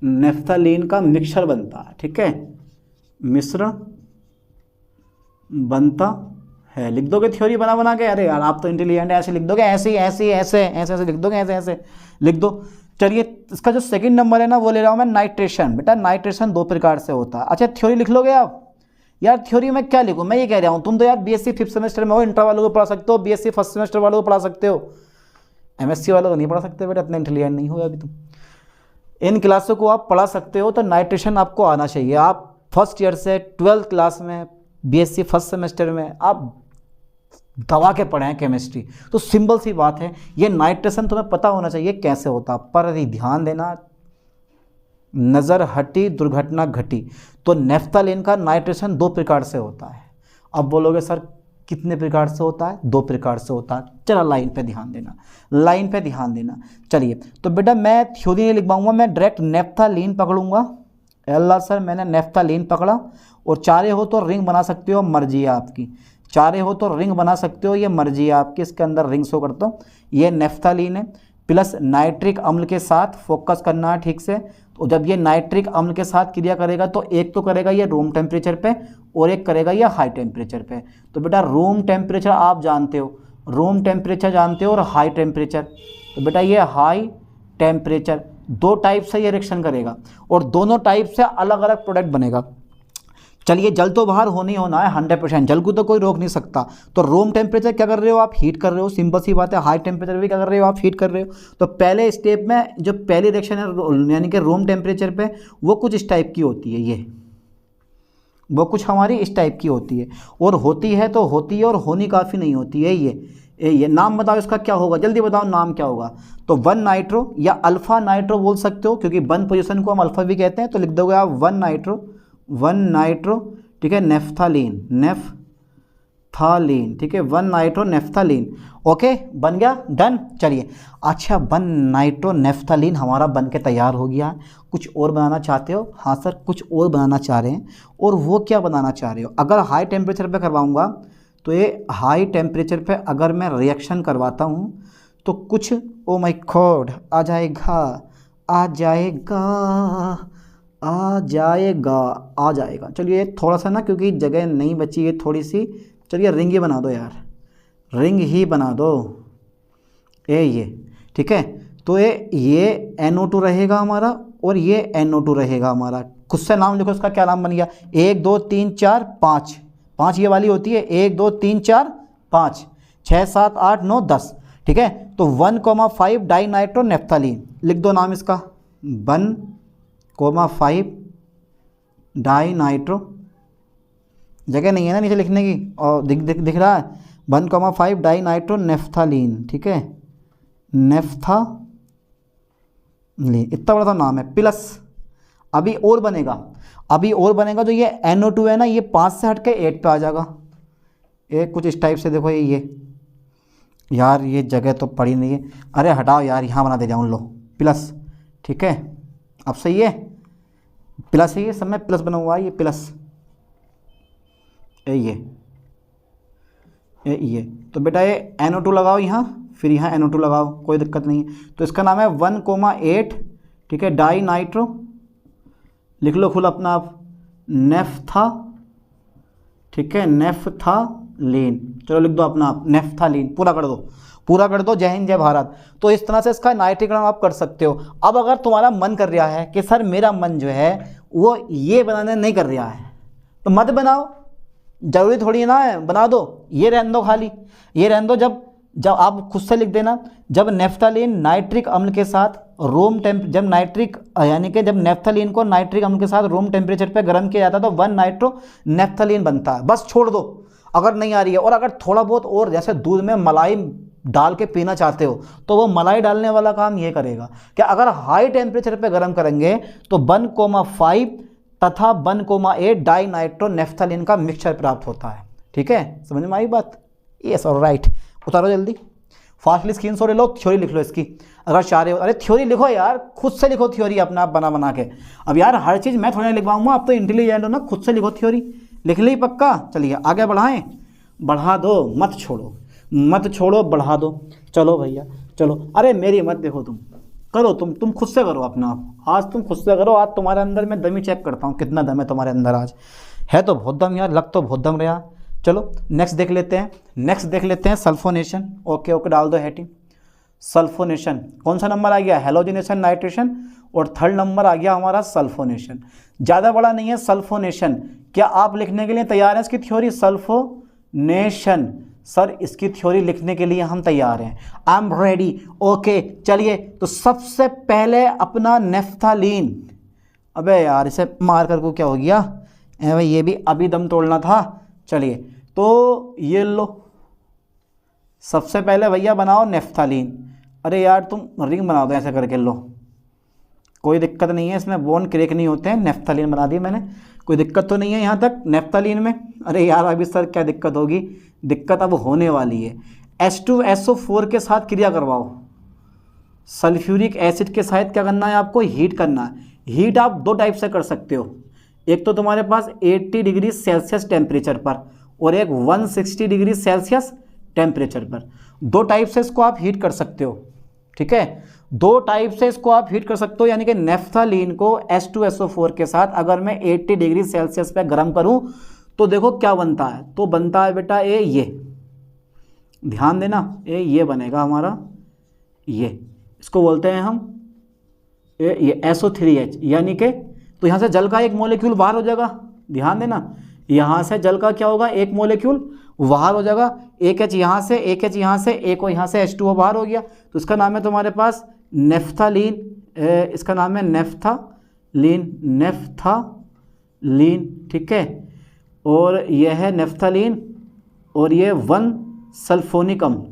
नेफ्थालीन का मिक्सचर बनता है। ठीक है, मिश्रण बनता है। लिख दोगे थ्योरी बना बना के, अरे यार आप तो इंटेलिजेंट है, ऐसे लिख दोगे, ऐसे लिख दोगे, ऐसे लिख दो। चलिए इसका जो सेकंड नंबर है ना वो ले रहा हूँ मैं, नाइट्रेशन। बेटा नाइट्रेशन 2 प्रकार से होता है। अच्छा थ्योरी लिख लोगे आप, यार थ्योरी में क्या लिखूँ, मैं ये कह रहा हूँ, तुम तो यार BSc 5th सेमेस्टर में हो, इंटर वालों को पढ़ा सकते हो, BSc 1st सेमेस्टर वालों को पढ़ा सकते हो, MSc वालों को नहीं पढ़ा सकते बेटा, इतना इंटेलिजेंट नहीं हो अभी तुम। इन क्लासों को आप पढ़ा सकते हो, तो नाइट्रेशन आपको आना चाहिए। आप फर्स्ट ईयर से 12th क्लास में BSc 1st सेमेस्टर में आप दबा के पढ़े हैं केमिस्ट्री, तो सिंपल सी बात है ये नाइट्रेशन तुम्हें पता होना चाहिए कैसे होता। पर यदि ध्यान देना, नज़र हटी दुर्घटना घटी, तो नेफ्थालीन का नाइट्रेशन 2 प्रकार से होता है। अब बोलोगे सर कितने प्रकार से होता है, 2 प्रकार से होता है। चलो लाइन पे ध्यान देना, लाइन पे ध्यान देना। चलिए तो बेटा मैं थ्योरी नहीं लिख पाऊंगा, मैं डायरेक्ट नेफ्थालीन पकड़ूंगा। अल्लाह सर मैंने नेफ्थालीन पकड़ा, और चाहे हो तो रिंग बना सकते हो, मर्जी है आपकी, चाहे हो तो रिंग बना सकते हो, ये मर्जी है आपकी। इसके अंदर रिंग शो करता हूँ, ये नेफ्थालीन है, प्लस नाइट्रिक अम्ल के साथ, फोकस करना है ठीक से। तो जब ये नाइट्रिक अम्ल के साथ क्रिया करेगा तो एक तो करेगा ये रूम टेम्परेचर पे, और एक करेगा ये हाई टेम्परेचर पे। तो बेटा रूम टेम्परेचर आप जानते हो, रूम टेम्परेचर जानते हो, और हाई टेम्परेचर, तो बेटा ये हाई टेम्परेचर 2 टाइप से ये रिएक्शन करेगा, और दोनों टाइप से अलग अलग प्रोडक्ट बनेगा। चलिए जल तो बाहर होना ही होना है 100%, जल को तो कोई रोक नहीं सकता। तो रूम टेम्परेचर क्या कर रहे हो आप, हीट कर रहे हो, सिंपल सी बात है। हाई टेम्परेचर भी क्या कर रहे हो आप, हीट कर रहे हो। तो पहले स्टेप में जो पहली रिएक्शन है यानी कि रूम टेम्परेचर पे, वो कुछ इस टाइप की होती है, ये वो कुछ हमारी इस टाइप की होती है, और होती है तो होती है, और होनी काफ़ी नहीं होती है। ये नाम बताओ इसका क्या होगा, जल्दी बताओ नाम क्या होगा। तो 1 नाइट्रो या अल्फ़ा नाइट्रो बोल सकते हो, क्योंकि 1 पोजीशन को हम अल्फ़ा भी कहते हैं। तो लिख दोगे आप 1 नाइट्रो, ठीक है, नेफ्थालीन, ठीक है, 1 नाइट्रो नेफ्थालीन। ओके बन गया, डन। चलिए अच्छा 1 नाइट्रो नेफ्थालीन हमारा बन के तैयार हो गया। कुछ और बनाना चाहते हो, हाँ सर कुछ और बनाना चाह रहे हैं, और वो क्या बनाना चाह रहे हो। अगर हाई टेम्परेचर पे करवाऊंगा तो ये हाई टेम्परेचर पे अगर मैं रिएक्शन करवाता हूँ तो कुछ, ओ माय गॉड, आ जाएगा। चलिए थोड़ा सा ना, क्योंकि जगह नहीं बची है थोड़ी सी, चलिए रिंग ही बना दो यार, रिंग ही बना दो, ये ठीक है। तो ये NO2 रहेगा हमारा, और ये NO2 रहेगा हमारा। खुद से नाम लिखो, इसका क्या नाम बन गया, 1 2 3 4 5 5 ये वाली होती है, 1 2 3 4 5 6 7 8 9 10, ठीक है। तो 1,5 डाई नाइट्रो नेफ्थालीन लिख दो नाम इसका, 1,5 डाई नाइट्रो, जगह नहीं है ना नीचे लिखने की, और दिख रहा है 1,5 डाई नाइट्रो नेफ्थालीन, ठीक है, नेफ्थालीन, इतना बड़ा सा नाम है, प्लस अभी और बनेगा जो ये NO2 है ना, ये 5 से हट के 8 पे आ जाएगा, एक कुछ इस टाइप से। देखो ये यार ये जगह तो पड़ी नहीं है, अरे हटाओ यार, यहाँ बना दे जाऊँ, लो प्लस, ठीक है, अब सही है, प्लस है, ये सब में प्लस बना हुआ है, ये प्लस ये तो बेटा ये NO2 लगाओ यहाँ, फिर यहाँ NO2 लगाओ, कोई दिक्कत नहीं है। तो इसका नाम है 1,8, ठीक है, डाई नाइट्रो, लिख लो खुद अपना आप, नेफ्था, ठीक है, नेफ्थालीन, चलो लिख दो अपना आप, नेफ्थालीन, पूरा कर दो, जय हिंद जय भारत। तो इस तरह से इसका नाइट्रीकरण आप कर सकते हो। अब अगर तुम्हारा मन कर रहा है कि सर मेरा मन जो है वो ये बनाने नहीं कर रहा है, तो मत बनाओ, जरूरी थोड़ी ना है, बना दो, ये रहने दो, खाली ये रहने दो। जब आप खुद से लिख देना, जब नेफ्थालीन नाइट्रिक अम्ल के साथ जब नेफ्थालीन को नाइट्रिक अम्ल के साथ रूम टेम्परेचर पे गर्म किया जाता है तो 1 नाइट्रो नेफ्थालीन बनता है। बस छोड़ दो अगर नहीं आ रही है। और अगर थोड़ा बहुत और जैसे दूध में मलाई डाल के पीना चाहते हो तो वो मलाई डालने वाला काम ये करेगा कि अगर हाई टेम्परेचर पे गर्म करेंगे तो 1,5 तथा 1,8 डाई नाइट्रो नेफ्थालीन का मिक्सचर प्राप्त होता है। ठीक है, समझ में आई बात? यस और राइट। उतारो जल्दी, फास्टली स्क्रीनशॉट ले लो, थ्योरी लिख लो इसकी अगर चाह रहे हो। अरे थ्योरी लिखो यार, खुद से लिखो थ्योरी अपना आप बना के। अब यार हर चीज़ मैं थोड़ा लिखवाऊंगा, आप तो इंटेलिजेंट हो ना, खुद से लिखो थ्योरी। लिख ली पक्का? चलिए आगे बढ़ाएं, बढ़ा दो, मत छोड़ो, बढ़ा दो। चलो भैया चलो, अरे मेरी मत देखो, तुम करो, तुम खुद से करो अपना आप। आज तुम खुद से करो, आज तुम्हारे अंदर मैं दम ही चेक करता हूँ कितना दम है तुम्हारे अंदर। आज है तो बहुत दम यार, लग तो बहुत दम रहा। चलो नेक्स्ट देख लेते हैं सल्फोनेशन। ओके डाल दो हेडिंग सल्फोनेशन। कौन सा नंबर आ गया? हेलोजिनेशन, नाइट्रेशन, और थर्ड नंबर आ गया हमारा सल्फोनेशन। ज़्यादा बड़ा नहीं है सल्फोनेशन। क्या आप लिखने के लिए तैयार हैं इसकी थ्योरी? सल्फोनेशन सर, इसकी थ्योरी लिखने के लिए हम तैयार हैं। I am ready. ओके चलिए, तो सबसे पहले अपना नेफ्थालीन। अबे यार इसे मार कर को क्या हो गया? भाई ये भी अभी दम तोड़ना था। चलिए तो ये लो, सबसे पहले भैया बनाओ नेफ्थालीन। अरे यार तुम रिंग बना दो ऐसे करके, लो कोई दिक्कत नहीं है इसमें, बोन क्रेक नहीं होते हैं। नेफ्थालीन बना दी मैंने, कोई दिक्कत तो नहीं है यहाँ तक नेफ्थालीन में। अरे यार अभी सर क्या दिक्कत होगी? दिक्कत अब होने वाली है। H2SO4 के साथ क्रिया करवाओ। सल्फ्यूरिक एसिड के साथ क्या करना है आपको? हीट करना है। हीट आप दो टाइप से कर सकते हो, एक तो तुम्हारे पास 80 डिग्री सेल्सियस टेम्परेचर पर और एक 160 डिग्री सेल्सियस टेम्परेचर पर। दो टाइप से इसको आप हीट कर सकते हो। ठीक है, दो टाइप से इसको आप हीट कर सकते हो, यानी कि नेफ्थालीन को H2SO4 के साथ अगर मैं 80 डिग्री सेल्सियस पे गर्म करूं तो देखो क्या बनता है। तो बनता है बेटा ये ध्यान देना, ये बनेगा हमारा, ये इसको बोलते हैं हम ये SO3H, यानी कि तो यहाँ से जल का एक मोलिक्यूल बाहर हो जाएगा। ध्यान देना, यहाँ से जल का क्या होगा? एक मोलिक्यूल बाहर हो जाएगा। एक H यहाँ से, एक H यहाँ से, एक यहाँ से H2O बाहर हो गया। तो इसका नाम है तुम्हारे पास नेफ्थालीन। इसका नाम है नेफ्थालीन। ठीक है, और यह है नेफ्थालीन और ये 1 सल्फोनिक अम्ल,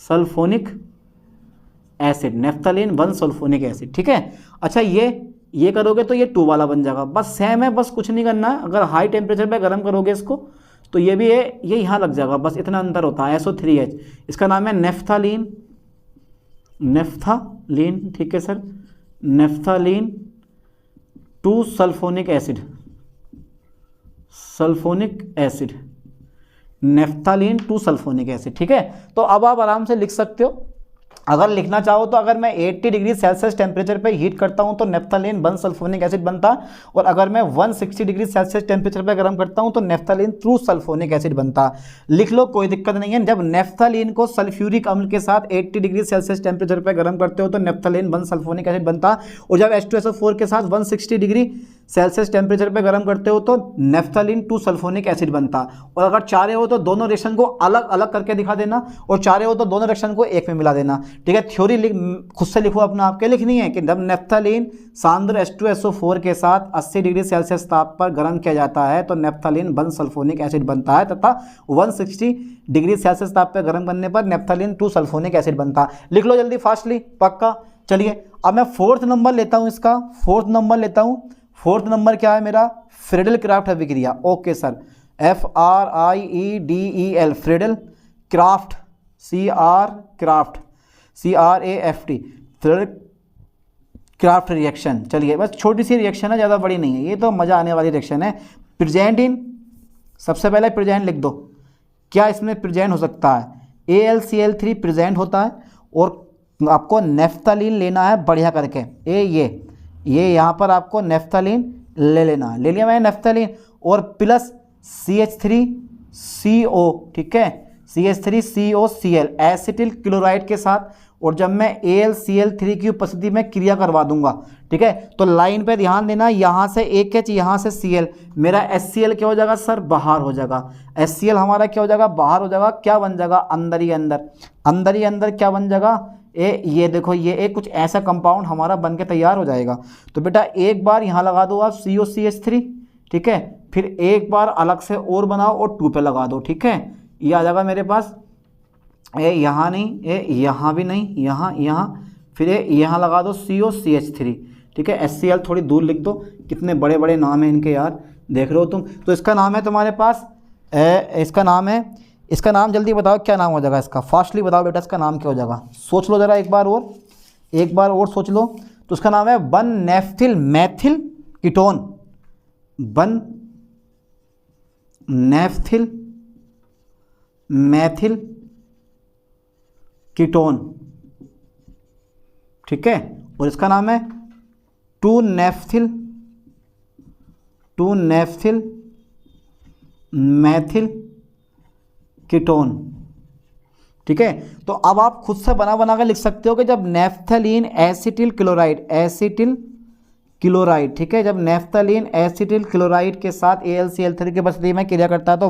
सल्फोनिक एसिड, नेफ्थालीन 1 सल्फोनिक एसिड। ठीक है, अच्छा ये करोगे तो ये 2 वाला बन जाएगा। बस सेम है, बस कुछ नहीं करना है। अगर हाई टेम्परेचर पे गर्म करोगे इसको तो ये भी है, ये यहाँ लग जाएगा, बस इतना अंतर होता है। SO3H, इसका नाम है नेफ्थालीन। ठीक है sir, naphthalene 2 sulphonic acid, naphthalene 2 sulphonic acid. ठीक है, तो अब आप आराम से लिख सकते हो अगर लिखना चाहो तो। अगर मैं 80 डिग्री सेल्सियस टेम्परेचर पे हीट करता हूं तो नेफ्थालीन 1 सल्फोनिक एसिड बनता, और अगर मैं 160 डिग्री सेल्सियस टेम्परेचर पे गर्म करता हूं तो नेफ्थालीन 2 सल्फोनिक एसिड बनता। लिख लो, कोई दिक्कत नहीं है। जब नेफ्थालीन को सल्फ्यूरिक अम्ल के साथ 80 डिग्री सेल्सियस टेम्परेचर पे गर्म करते हो तो नेफ्थालीन 1 सल्फोनिक एसिड बनता, और जब H2SO4 के साथ 160 डिग्री सेल्सियस टेम्परेचर पे गर्म करते हो तो नेफ्थलीन 2 सल्फोनिक एसिड बनता। और अगर चाहे हो तो दोनों रिएक्शन को अलग अलग करके दिखा देना, और चाहे हो तो दोनों रिएक्शन को एक में मिला देना। ठीक है, थ्योरी खुद से लिखो अपना, आपके लिखनी है कि जब नेफ्थलीन सांद्र H2SO4 के साथ 80 डिग्री सेल्सियस ताप पर गर्म किया जाता है तो नेफ्थलीन 1 सल्फोनिक एसिड बनता है, तथा 160 डिग्री सेल्सियस ताप पर गर्म करने पर नेफ्थलीन 2 सल्फोनिक एसिड बनता है। लिख लो जल्दी फास्टली, पक्का। चलिए अब मैं फोर्थ नंबर लेता हूँ, इसका फोर्थ नंबर लेता हूँ। फोर्थ नंबर क्या है मेरा? फ्रीडल क्राफ्ट अभिक्रिया। Okay sir, FRIEDEL Friedel craft, CRAFT Friedel craft reaction. चलिए बस छोटी सी रिएक्शन है, ज़्यादा बड़ी नहीं है, ये तो मज़ा आने वाली रिएक्शन है। प्रेजेंट इन, सबसे पहले प्रेजेंट लिख दो। क्या इसमें प्रेजेंट हो सकता है? AlCl3 प्रेजेंट होता है, और आपको नेफ्थलीन लेना है बढ़िया करके। ये यहाँ पर आपको नेफ्थलीन ले लेना है, ले लिया मैंने नेफ्थलीन, और प्लस CH3CO, ठीक है, CH3COCl एसिटिल क्लोराइड के साथ। और जब मैं AlCl3 की उपस्थिति में क्रिया करवा दूंगा, ठीक है, तो लाइन पे ध्यान देना, यहाँ से एक H, यहाँ से Cl, मेरा HCl क्या हो जाएगा सर? बाहर हो जाएगा। HCl हमारा क्या हो जाएगा? बाहर हो जाएगा। क्या बन जाएगा? अंदर ही अंदर, अंदर ही अंदर क्या बन जाएगा? ये देखो, ये एक कुछ ऐसा कंपाउंड हमारा बन के तैयार हो जाएगा। तो बेटा एक बार यहाँ लगा दो आप COCH3, ठीक है, फिर एक बार अलग से और बनाओ और 2 पे लगा दो, ठीक है, ये आ जाएगा मेरे पास। यहाँ नहीं, यहाँ भी नहीं, यहाँ, फिर यहाँ लगा दो COCH3, ठीक है। HCl थोड़ी दूर लिख दो, कितने बड़े बड़े नाम हैं इनके यार, देख रहे हो तुम। तो इसका नाम है तुम्हारे पास, इसका नाम जल्दी बताओ क्या नाम हो जाएगा इसका, फास्टली बताओ बेटा, इसका नाम क्या हो जाएगा? सोच लो ज़रा एक बार और सोच लो। तो उसका नाम है 1-नेफ्थिल मैथिल कीटोन, 1-नेफ्थिल मैथिल कीटोन, ठीक है। और इसका नाम है 2-नेफ्थिल मैथिल कीटोन, ठीक है। तो अब आप खुद से बना कर लिख सकते हो कि जब नेफ्थलीन एसिटिल क्लोराइड, ठीक है, जब नेफ्थलीन एसिटिल क्लोराइड के साथ AlCl3 की उपस्थिति में क्रिया करता है तो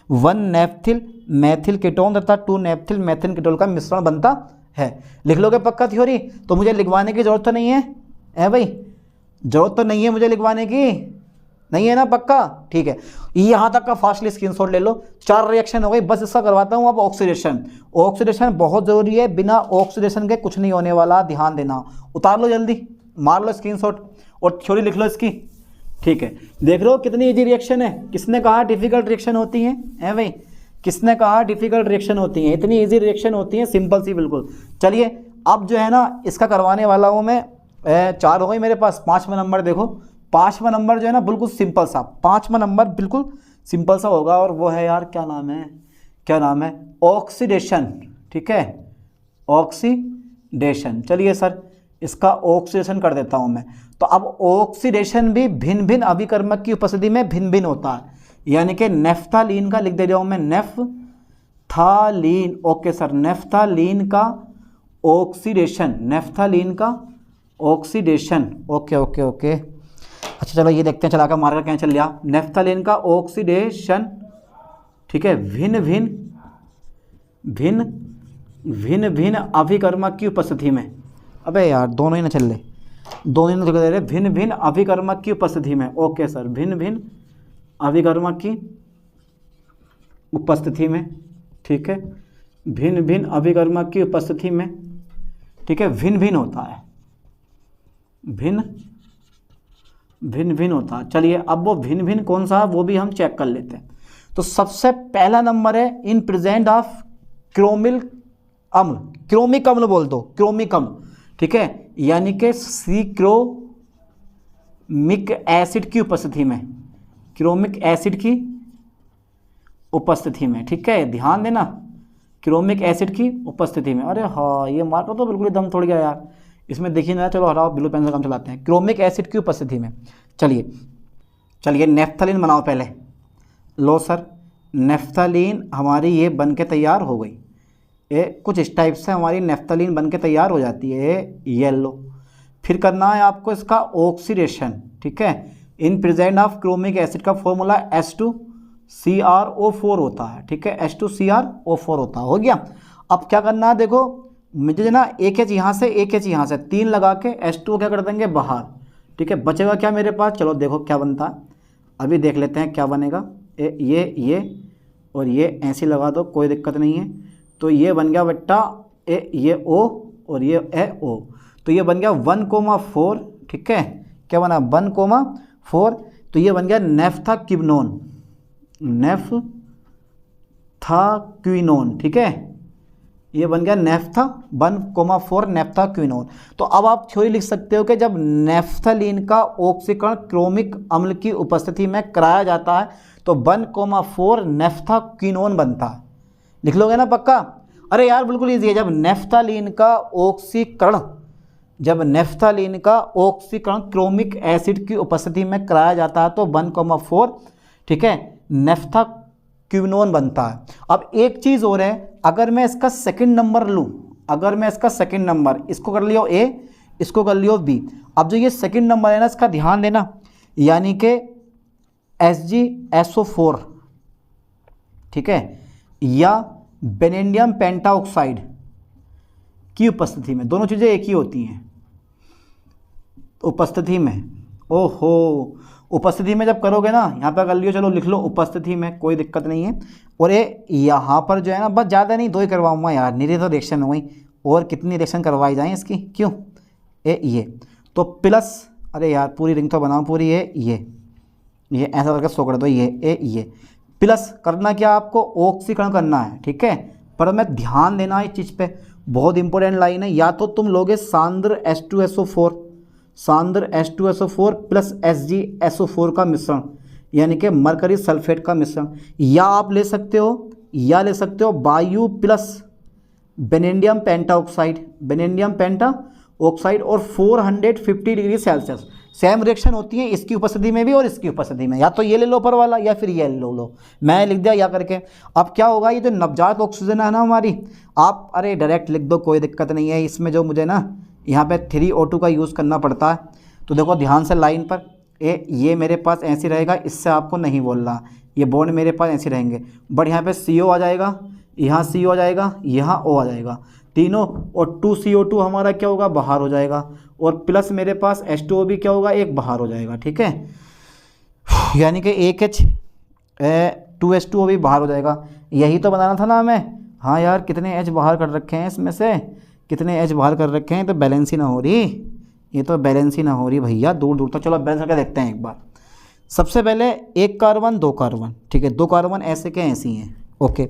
1-नेफ्थिल मैथिल कीटोन तथा 2-नेफ्थिल मैथिल कीटोन का मिश्रण बनता है। लिख लोगे पक्का थ्योरी? तो मुझे लिखवाने की जरूरत तो नहीं है भाई? जरूरत तो नहीं है मुझे लिखवाने की, नहीं है ना? पक्का, ठीक है। यहाँ तक का फास्टली स्क्रीनशॉट ले लो। 4 रिएक्शन हो गई, बस इसका करवाता हूँ अब ऑक्सीडेशन। ऑक्सीडेशन बहुत ज़रूरी है, बिना ऑक्सीडेशन के कुछ नहीं होने वाला, ध्यान देना। उतार लो जल्दी, मार लो स्क्रीनशॉट और थ्योरी लिख लो इसकी, ठीक है। देख रहे हो कितनी इजी रिएक्शन है? किसने कहा डिफिकल्ट रिएक्शन होती हैं भाई? किसने कहा डिफिकल्ट रिएक्शन होती हैं? इतनी इजी रिएक्शन होती हैं, सिंपल सी बिल्कुल। चलिए अब जो है ना इसका करवाने वाला हूँ मैं। 4 हो गई मेरे पास। 5वां नंबर देखो, 5वां नंबर जो है ना बिल्कुल सिंपल सा, 5वां नंबर बिल्कुल सिंपल सा होगा, और वो है यार क्या नाम है? ऑक्सीडेशन, ठीक है, ऑक्सीडेशन। चलिए सर इसका ऑक्सीडेशन कर देता हूँ मैं। तो अब ऑक्सीडेशन भी भिन्न भिन्न अभिकर्मक की उपस्थिति में भिन्न भिन्न होता है, यानी कि नेफ्थलीन का लिख दे रहा हूँ मैं, नेफ्थलीन। ओके सर, नेफ्थलीन का ऑक्सीडेशन, ओके। अच्छा चलो ये देखते हैं, चला कर मार्कर क्या चल लिया। नेफ्थलीन का ऑक्सीडेशन, ठीक है, भिन्न अभिकर्मक की उपस्थिति में। अबे यार दोनों ही ना चल रहे, भिन्न अभिकर्मक की उपस्थिति में। ओके सर, भिन्न अभिकर्मक की उपस्थिति में, ठीक है, भिन्न अभिकर्मक की उपस्थिति में, ठीक है, भिन्न होता है, भिन्न होता है। चलिए अब वो भिन्न कौन सा है वो भी हम चेक कर लेते हैं। तो सबसे पहला नंबर है इन प्रेजेंट ऑफ क्रोमिक अम्ल बोल दो, क्रोमिक अम्ल, ठीक है, यानी कि क्रोमिक एसिड की उपस्थिति में, क्रोमिक एसिड की उपस्थिति में, ठीक है, ध्यान देना, क्रोमिक एसिड की उपस्थिति में। अरे हाँ ये मार्कर तो बिल्कुल दम तोड़ गया यार, इसमें देखिए ना, चलो हटाओ, ब्लू पेन से काम चलाते हैं। क्रोमिक एसिड की उपस्थिति में, चलिए नेफ्थलीन बनाओ पहले। लो सर, नेफ्थलीन हमारी ये बन के तैयार हो गई, ये कुछ इस टाइप से हमारी नेफ्थलीन बन के तैयार हो जाती है, येलो। फिर करना है आपको इसका ऑक्सीडेशन, ठीक है। In present of chromic acid का फॉर्मूला H2CrO4 होता है, ठीक है, H2CrO4 होता है। हो गया। अब क्या करना है, देखो मुझे ना एक एच यहाँ से एक एच यहाँ से 3 लगा के H2 क्या कर देंगे बाहर, ठीक है। बचेगा क्या मेरे पास, चलो देखो क्या बनता है, अभी देख लेते हैं क्या बनेगा। ये और ये ऐसे लगा दो, कोई दिक्कत नहीं है। तो ये बन गया बेटा ये O और ये O, तो ये बन गया 1,4, ठीक है। क्या बना 1,4, तो ये बन गया नेफ्थाक्विनोन, नेफ्थाक्विनोन, ठीक है। ये बन गया 1,4 नेफ्थाक्विनोन। तो अब आप थ्योरी लिख सकते हो कि जब नेफ्थलीन का ऑक्सीकरण क्रोमिक अम्ल की उपस्थिति में कराया जाता है तो 1,4 नेफ्थाक्विनोन बनता है। लिख लोगे ना पक्का? अरे यार बिल्कुल ईजी है। जब नेफ्थलीन का ऑक्सीकरण क्रोमिक एसिड की उपस्थिति में कराया जाता है तो 1,4, ठीक है, नेफ्थाक्विनोन बनता है। अब एक चीज़ और है, अगर मैं इसका सेकंड नंबर लूँ, अगर मैं इसका सेकंड नंबर, इसको कर लियो A, इसको कर लियो B। अब जो ये सेकंड नंबर है ना, इसका ध्यान देना, यानी कि HgSO4, ठीक है, या बेनेडियम पेंटाऑक्साइड की उपस्थिति में, दोनों चीज़ें एक ही होती हैं उपस्थिति में। ओहो, उपस्थिति में जब करोगे ना, यहाँ पर कर लियो, चलो लिख लो उपस्थिति में, कोई दिक्कत नहीं है। और ये यहाँ पर जो है ना, बस ज़्यादा नहीं, 2 ही करवाऊँगा यार, निरी तो रिएक्शन हो गई, और कितनी रिएक्शन करवाई जाएँ इसकी, क्यों ये तो प्लस, अरे यार पूरी रिंग तो बनाओ पूरी, ये ऐसा करके 100 कर दो, ये प्लस करना क्या आपको, ऑक्सीकरण करना है, ठीक है। पर मैं ध्यान देना इस चीज़ पे, बहुत इंपॉर्टेंट लाइन है। या तो तुम लोगे सांद्र H2SO4 प्लस HgSO4 का मिश्रण, यानी कि मरकरी सल्फेट का मिश्रण, या आप ले सकते हो वायु प्लस बेनेडियम पेंटाऑक्साइड और 450 डिग्री सेल्सियस। सेम रिएक्शन होती है इसकी उपस्थिति में भी और इसकी उपस्थिति में, या तो ये ले लो ऊपर वाला या फिर ये ले लो, मैं लिख दिया या करके। अब क्या होगा, ये जो नवजात ऑक्सीजन है ना हमारी, आप अरे डायरेक्ट लिख दो, कोई दिक्कत नहीं है। इसमें जो मुझे ना यहाँ पे 3O2 का यूज़ करना पड़ता है, तो देखो ध्यान से लाइन पर, ये मेरे पास ऐसे रहेगा, इससे आपको नहीं बोलना, ये बॉन्ड मेरे पास ऐसे रहेंगे, बट यहाँ पे CO आ जाएगा, यहाँ CO आ जाएगा, यहाँ O आ जाएगा, तीनों, और 2CO2 हमारा क्या होगा, बाहर हो जाएगा, और प्लस मेरे पास H2O भी क्या होगा, एक बाहर हो जाएगा, ठीक है। यानी कि एक H 2H2O भी बाहर हो जाएगा। यही तो बनाना था ना हमें। हाँ यार, कितने H बाहर कर रखे हैं इसमें से, कितने H बाहर कर रखे हैं, तो बैलेंस ही ना हो रही, ये तो बैलेंस ही ना हो रही भैया, दूर दूर तक। चलो बैलेंस करके देखते हैं एक बार। सबसे पहले 1 कार्बन 2 कार्बन, ठीक है, 2 कार्बन ऐसे के ऐसे ही हैं, ओके।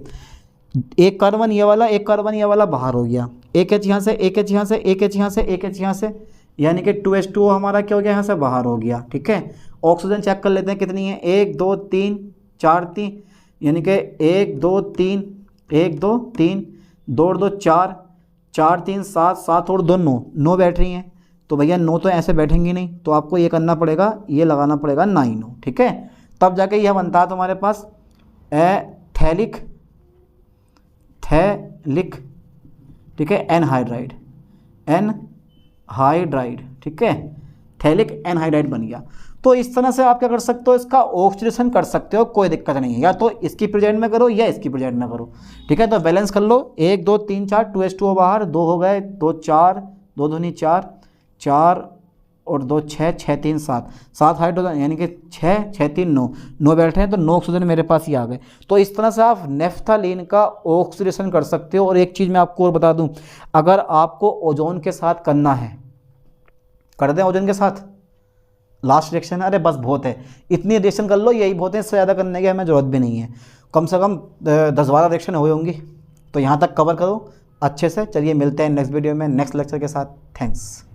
1 कार्बन ये वाला, 1 कार्बन ये वाला बाहर हो गया, एक H यहाँ से, एक H यहाँ से, एक H यहाँ से, एक H यहाँ से, यानी कि 2H2O हमारा क्या हो गया, यहाँ से बाहर हो गया, ठीक है। ऑक्सीजन चेक कर लेते हैं कितनी है, 1 2 3 4 3, यानी कि 1 2 3 1 2 3 2 2 4 4 3 7 7 और 2 9 बैठ रही हैं। तो भैया 9 तो ऐसे बैठेंगी नहीं, तो आपको ये करना पड़ेगा, ये लगाना पड़ेगा 9, ठीक है। तब जाके यह बनता है तुम्हारे पास थैलिक, ठीक है, एनहाइड्राइड, ठीक है, थैलिक एनहाइड्राइड बन गया। तो इस तरह से आप क्या कर सकते हो, इसका ऑक्सीडेशन कर सकते हो, कोई दिक्कत नहीं है, या तो इसकी प्रेजेंट में करो या इसकी प्रेजेंट में करो, ठीक है। तो बैलेंस कर लो, 1 2 3 4, 2H2O बाहर, 2 हो गए, 2 4, 2 दूनी 4 4 और 2 6 6 3 7 हाइड्रोजन, यानी कि 6 6 3 9 बैठे हैं, तो 9 ऑक्सीजन मेरे पास ही आ गए। तो इस तरह से आप नेफ्थलीन का ऑक्सीडेशन कर सकते हो। और एक चीज़ मैं आपको और बता दूं, अगर आपको ओजोन के साथ करना है, कर दें ओजोन के साथ लास्ट रिएक्शन, अरे बस बहुत है, इतनी रिएक्शन कर लो, यही बहुत है, इससे ज़्यादा करने की हमें ज़रूरत भी नहीं है। कम से कम 10-12 रिएक्शन हुई होंगी, तो यहाँ तक कवर करो अच्छे से। चलिए मिलते हैं नेक्स्ट वीडियो में नेक्स्ट लेक्चर के साथ। थैंक्स।